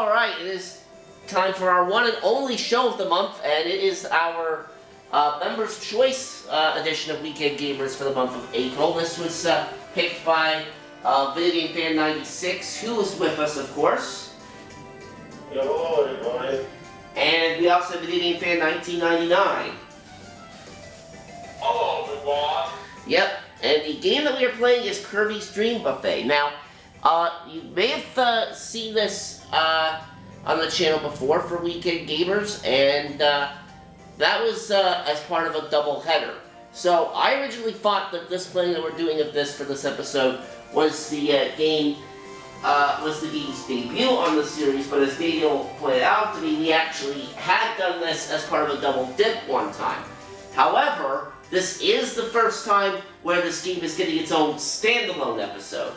Alright, it is time for our one and only show of the month, and it is our Members' Choice edition of Weekend Gamers for the month of April. This was picked by Video Game Fan 96, who was with us, of course. Hello, everybody. And we also have Video Game Fan 1999. Hello, everyone. Yep, and the game that we are playing is Kirby's Dream Buffet. Now, you may have seen this on the channel before for Weekend Gamers, and that was as part of a double header. So I originally thought that this playing that we're doing of this for this episode was the game's debut on the series, but as Daniel pointed out to me, we actually had done this as part of a double dip one time. However, this is the first time where this game is getting its own standalone episode.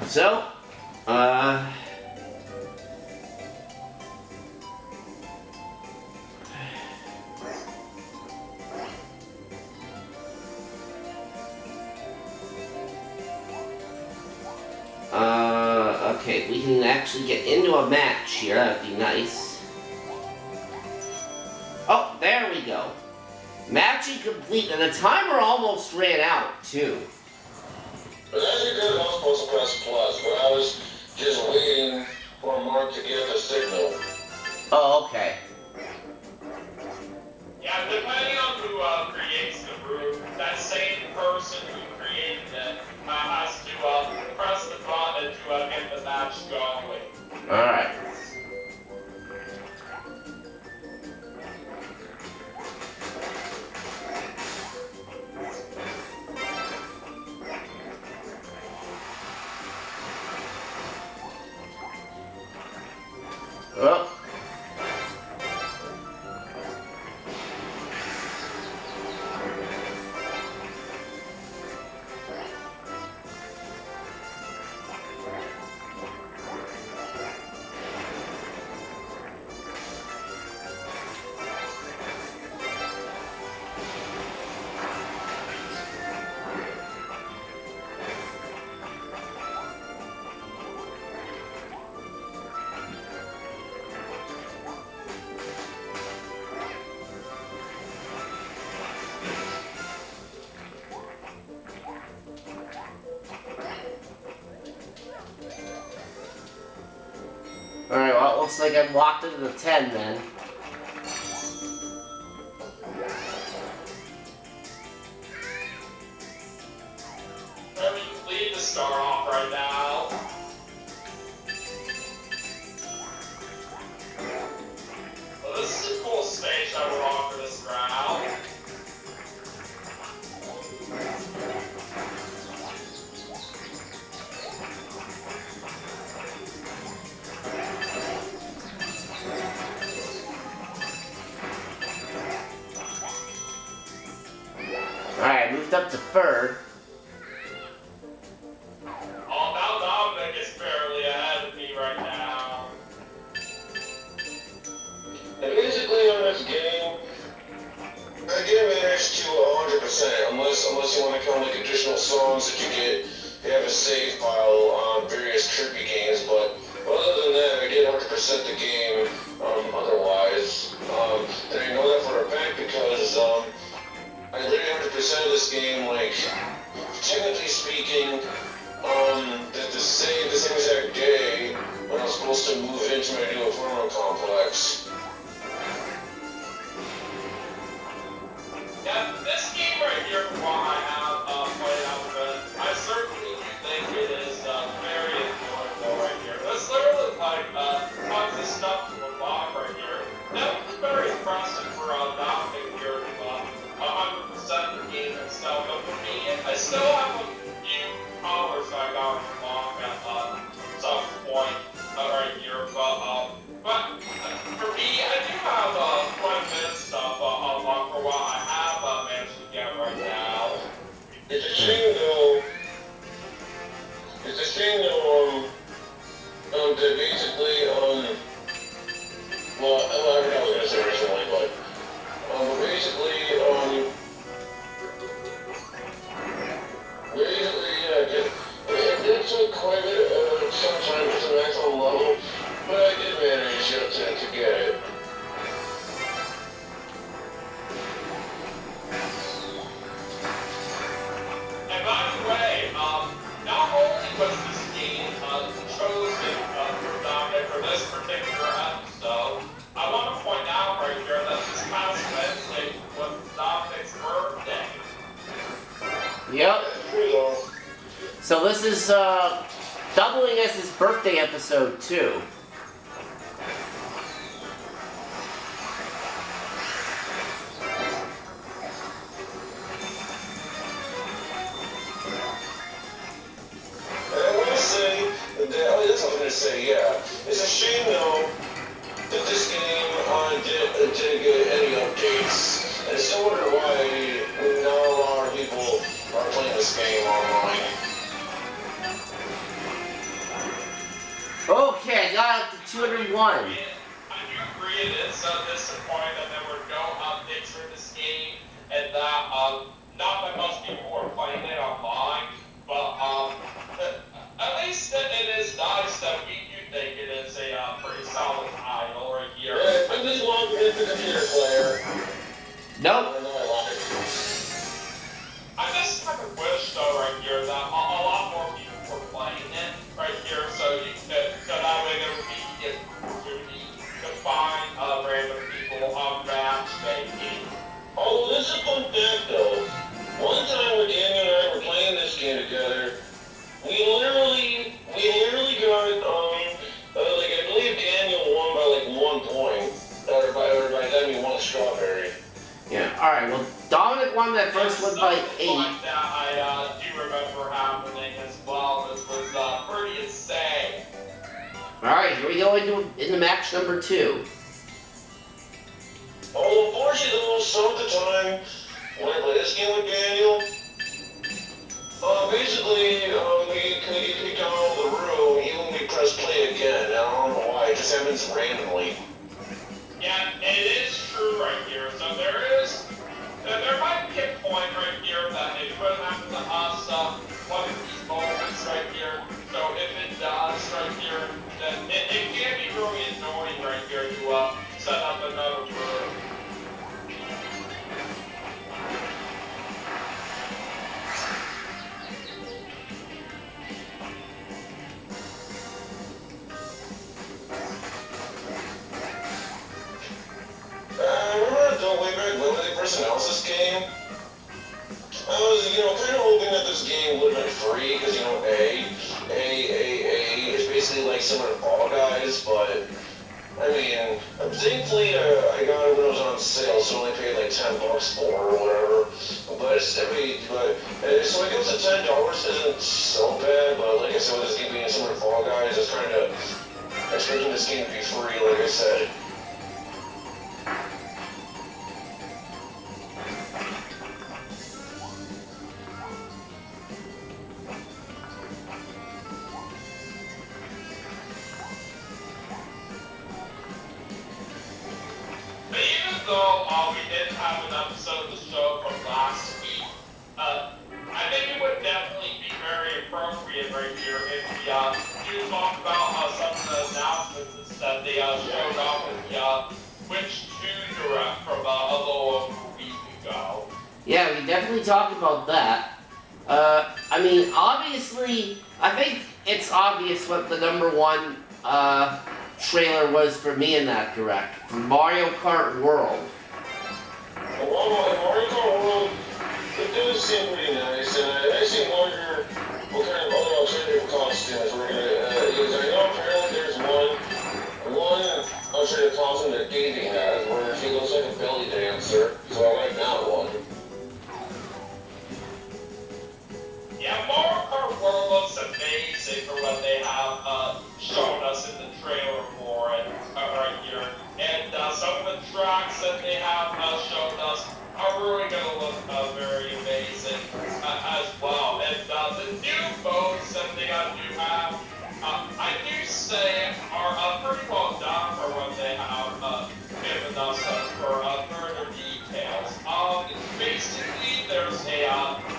So, okay, if we can actually get into a match here, that would be nice. Oh, there we go. Matching complete, and the timer almost ran out, too. But as you did, I was supposed to press plus, but I was just waiting for Mark to get the signal. Oh, okay. Yeah, depending on who creates the room, that same person who created it has to press the button to get the match going. Alright. Oh. Alright, well, it looks like I'm locked into the 10 then. Kirby, leave the star off right now. Well, this is a cool stage that we're on for this round. Alright, I moved up to third. Oh, now Dominic is barely ahead of me right now. And basically on this game, I didn't manage to 100%, unless you want to count like additional songs that you get. You have a save file on various Kirby games, but other than that, I did 100% the game otherwise. And I know that for a fact because I literally 100% of this game, like, technically speaking, the same exact day when I was supposed to move into my new apartment complex. Yeah, this game right here, from what I have played out of it, I certainly do think it is very enjoyable right here. It's literally like tons of stuff to unlock right here. That was very impressive for Dominic here to 100% the game itself. But for me, I still have a few powers I got to unlock at some point right here. But for me, I do have quite a bit of stuff unlocked for what I have managed to get right now. It's a shame though, that basically, well, I forgot what I was going to say originally, but basically, it took quite a bit of some time to the maximum level, but I did manage to get it. And by the way, not only was this game chosen for Dominic for this particular episode, I want to point out right here that this past Wednesday was Dominic's birthday. Yep. True. So this is doubling as his birthday episode too. And I want to say that, oh, that's what I'm going to say, yeah. It's a shame though that this game didn't get any updates. And I still wonder why not a lot of people are playing this game online. Okay, I got up to 201. I do agree it is disappointing that there were no updates for this game, and that not that most people were playing it online, but at least it is nice that we do think it is a pretty solid title right here. Yeah, I just love the computer player. Nope. I know I like it. I just kind of wish though right here that a lot more people were playing it right here, so that way there would be an opportunity to find random people on match making. Oh, this is a fun fact though. One time when Daniel and I were playing this game together, we literally got, like I believe Daniel won by like 1 point. Or by the time he won a strawberry. Yeah, alright, well, Dominic won that first one by 8. Like that I do remember happening as well. This was pretty insane. Alright, here we go into match number 2. Although unfortunately though, some of the time when I play this game with Daniel, basically we get kicked out of the room even when we press play again. I don't know why, it just happens randomly. Yeah, it is true right here. So there might be a point right here that it could happen to us one of these moments right here. So if it does right here, then it can be really annoying right here to set up another room. Remember the way back when they first announced this game? I was, kind of hoping that this game would have been free, because, it's basically like similar to Fall Guys, but, I mean, thankfully I got it when it was on sale, so I only paid like $10 more or whatever, but so I guess the $10 isn't so bad, but like I said, with this game being similar to Fall Guys, I was kind of expecting this game to be free, like I said. But even though we didn't have an episode of the show from last week, I think it would definitely be very appropriate right here if we do talk about some of the announcements that they showed off with the Twitch 2 Direct from a little over a week ago. Yeah, we definitely talked about that. I mean, obviously, I think it's obvious what the number 1 trailer was for me in that direct, for Mario Kart World. Well, Mario Kart World, it does seem pretty nice, and I actually wonder what kind of other alternative costumes we're gonna use. I know apparently there's one alternative costume that Davey has, where she looks like a belly dancer, so I like that one. Yeah, Mario Kart World looks amazing for what they have shown us in the trailer for it right here. And some of the tracks that they have shown us are really going to look very amazing as well. And the new modes that they do have, I do say, are pretty well done for what they have given us for further details. Basically, there's a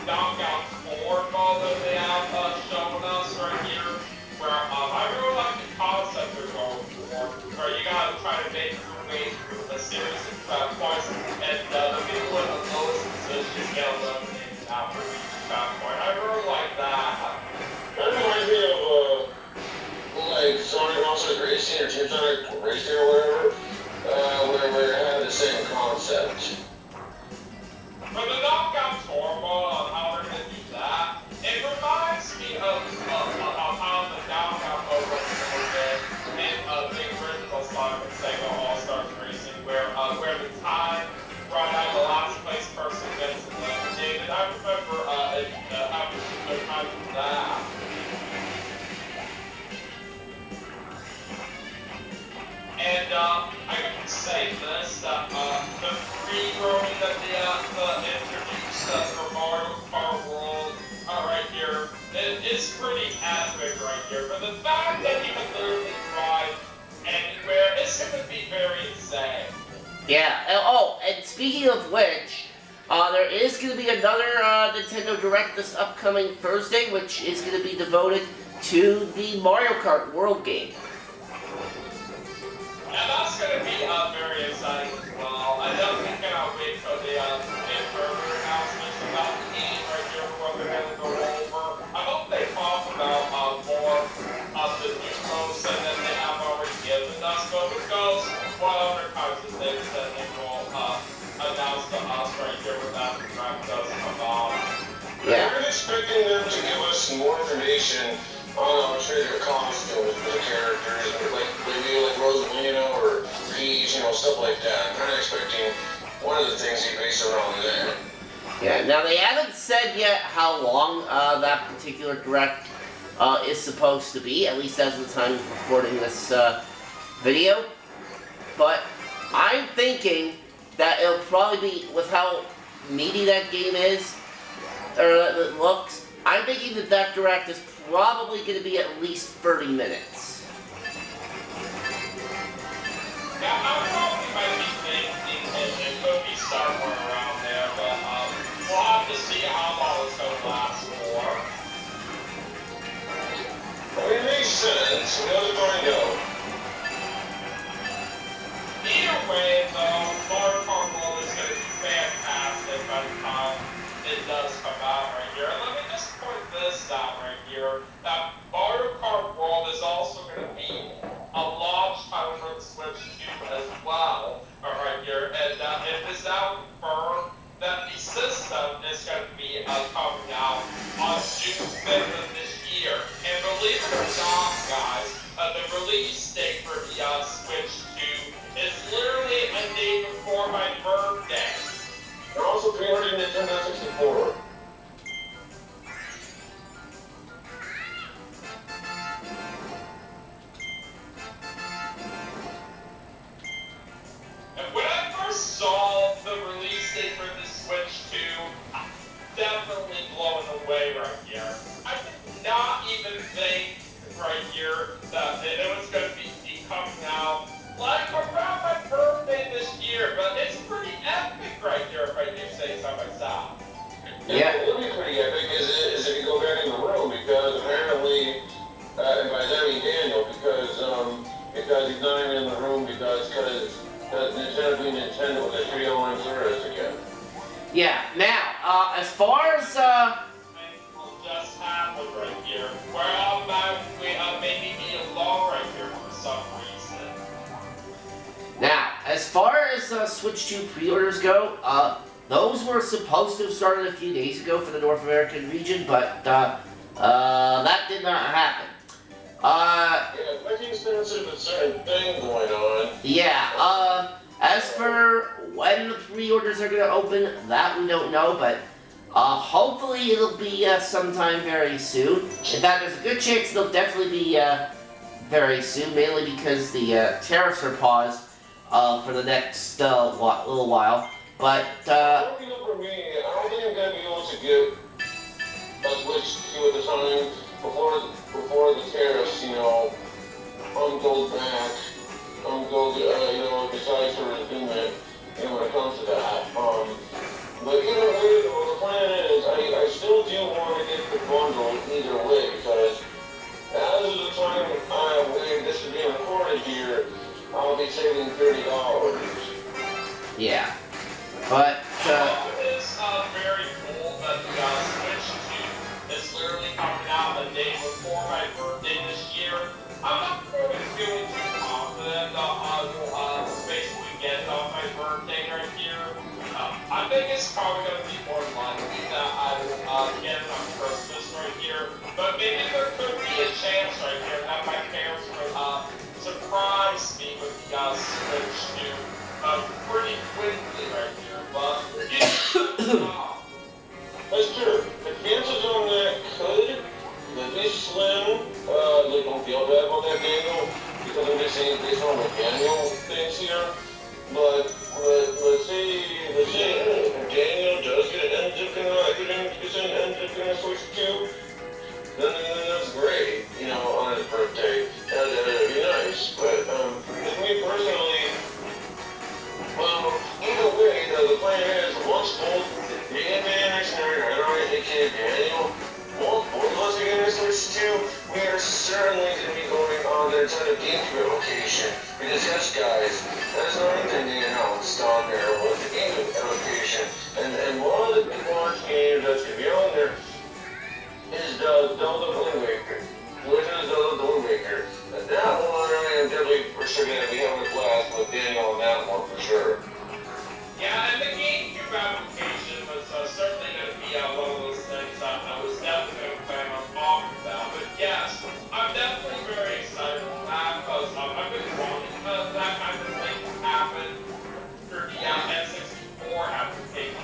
knockout 4 mode that they have shown us right Sonic Racing or Team Sonic Racing or whatever, where it had the same concept. But the knockout tour mode on how they're going to do that, it reminds me of how the knockout mode was in the original Sonic and Sega All-Stars Racing, where the time run out the last place person gets eliminated. I remember having a good time with that. And I can say this, that the free roaming that they introduced for Mario Kart World right here, it's pretty epic right here. But the fact that you can literally drive anywhere, it's going to be very insane. Yeah. Oh, and speaking of which, there is going to be another Nintendo Direct this upcoming Thursday, which is going to be devoted to the Mario Kart World game. And that's going to be very exciting as well. I definitely cannot wait for the further announcements about the game right here, what they're going to go over. I hope they talk about more of the new modes that they have already given us, but who knows what other kinds of things that they will announce to us right here when that direct does come on. Yeah. We're expecting them to give us more information on their costumes for the characters, like maybe like Rosalina or Peach, stuff like that. I'm kind of expecting one of the things they base around that. Yeah, now they haven't said yet how long that particular Direct is supposed to be, at least as of the time of recording this video. But I'm thinking that it'll probably be, with how meaty that game is, or it looks, I'm thinking that that Direct is probably going to be at least 30 minutes. Yeah, I probably might be thinking it could be somewhere around there, but we'll have to see how long it's going to last for. Well, it makes sense. We'll find out. Either way, though, Mario Kart World is going to be fantastic by the time it does come out right here. And let me just point this out right here, that Mario Kart World is also going to be a launch title for the Switch 2 as well, right here. And it is out confirmed that the system is going to be coming out on June 5th of this year. And believe it or not, guys, the release date for the Switch 2 is literally a day before my birthday. They're also pre-ordering Nintendo 64. And when I first saw the release date for the Switch 2, I'm definitely blown away right here. I did not even think right here that it was going to be coming out like around my birthday this year, but it's pretty epic right here if I do say so myself. Yeah. It would be pretty epic is if you go back in the room, because apparently, and by that I mean Daniel, because he's not even in the room because Nintendo being Nintendo with a 3 online service again. Yeah, now, as far as, Will just happen right here, where automatically maybe be alone right here for some reason. now, as far as Switch 2 pre-orders go, those were supposed to have started a few days ago for the North American region, but that did not happen. Yeah, I think there's a certain thing going on. Yeah, as for when the pre-orders are going to open, that we don't know, but hopefully it'll be sometime very soon. In fact, there's a good chance it'll definitely be very soon, mainly because the tariffs are paused for the next little while. But, For me, I don't think I'm going to be able to get a Switch 2 at the time before the tariffs, goes back, decides to resume it, when it comes to that. But either way, the plan is, I still do want to get the bundle either way, because as of the time when this is being recorded here, I'll be saving $30. yeah. But, It's very cool that the Switch 2 is literally coming out a day before my birthday this year. I'm not going to do it's probably going to be more likely that I will get it on Christmas right here. But maybe there could be a chance right here that my parents would surprise me with the Switch 2 pretty quickly right here. But That's true. The chances on that could be slim. They don't feel bad about that, Daniel, because I'm just saying based on what Daniel thinks here. But let's say Daniel does get an ends up gonna Switch 2, then that's great, you know, on his birthday. That'd be nice. But for me personally, either way, the plan is once both me and aka Daniel, both of us are gonna Switch 2, we are certainly gonna be going on the Nintendo GameCube location. Because yes, guys, that's another thing they announced on there was the GameCube allocation. And one of the launch games that's gonna be on there is the Zelda Wind Waker. Legend of Zelda Wind Waker. And that one I am definitely for sure gonna be having a blast with Daniel on that one for sure. yeah, and the GameCube application was certainly going to be one of those things I was definitely going to plan on talking about. But yes, I'm definitely very excited for that because I've been wanting that kind of thing to happen for the N64 application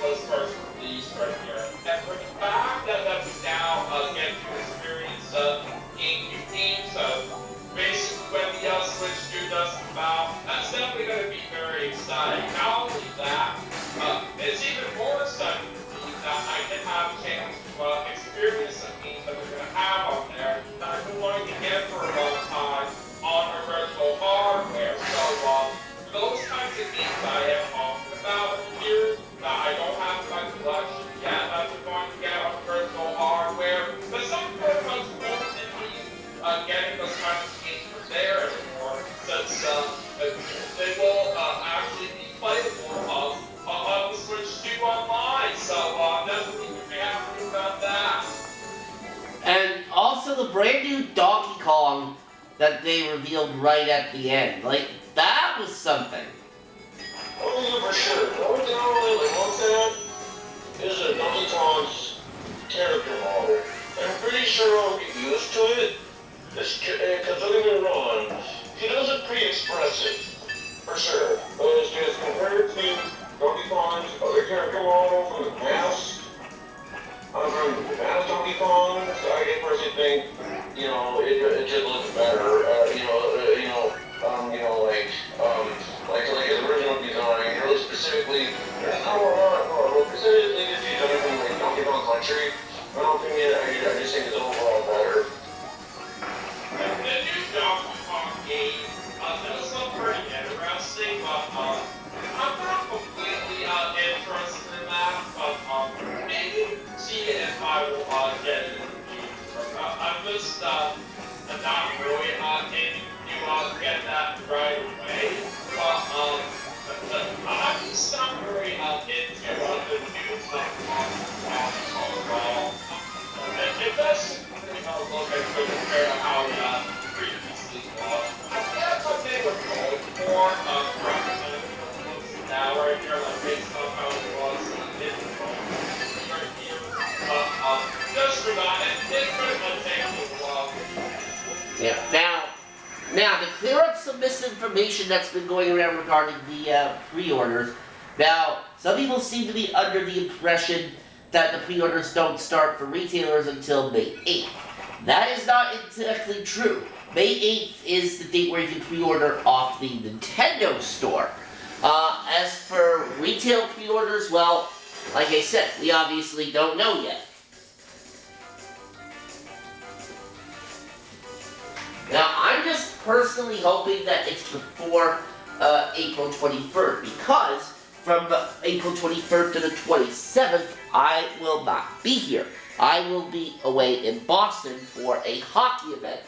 was first released right here. And for the fact that we now get to experience GameCube games, basically when the Switch 2 does come out, that's definitely going to be very exciting. Not only that, it's even more exciting for me that I can have a chance to experience some games that we're going to have on there that I've been wanting to get for a long time on original hardware. So, those kinds of games I am talking about here that I don't have in my collection yet, that we're going to get on original hardware, but some very much won't be getting those kinds of games from there anymore, since they will actually be playable on the Switch 2 online. So definitely be happy about that. And also the brand new Donkey Kong that they revealed right at the end. Like, that was something. Oh yeah, for sure. The only thing I really like that is a Donkey Kong's character model. I'm pretty sure I'll get used to it. Because don't get me wrong, he does it pretty expressive, for sure. But it's just compared to Donkey Kong's other character model from the past, from the past Donkey Kong, I personally think, you know, it just looks better. Like his original design, really specifically, specifically if you done it from like Donkey Kong Country. In my opinion, I just think it's overall better. The new Donkey Kong game does look pretty interesting, but I'm not completely interested in that. But maybe see if I will get it in the future. I'm just not really into get that right away. But I'm just not very into the new Donkey Kong overall. It does look good compared to how previously was. I guess what they would call more representative now right here, like based on how it was in the right here. Just for that, it pretty much takes a while. Yeah. Now to clear up some misinformation that's been going around regarding the pre-orders. Now, some people seem to be under the impression that the pre-orders don't start for retailers until May 8th. That is not exactly true. May 8th is the date where you can pre-order off the Nintendo store. As for retail pre-orders, well, like I said, we obviously don't know yet. Now, I'm just personally hoping that it's before April 23rd, because from April 23rd to the 27th, I will not be here. I will be away in Boston for a hockey event,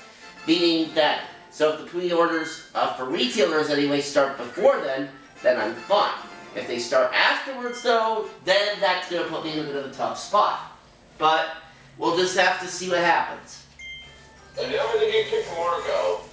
meaning that, so if the pre-orders for retailers anyway start before then I'm fine. If they start afterwards though, then that's going to put me in a bit of a tough spot. But we'll just have to see what happens. And now we're going to get kicked from Marco.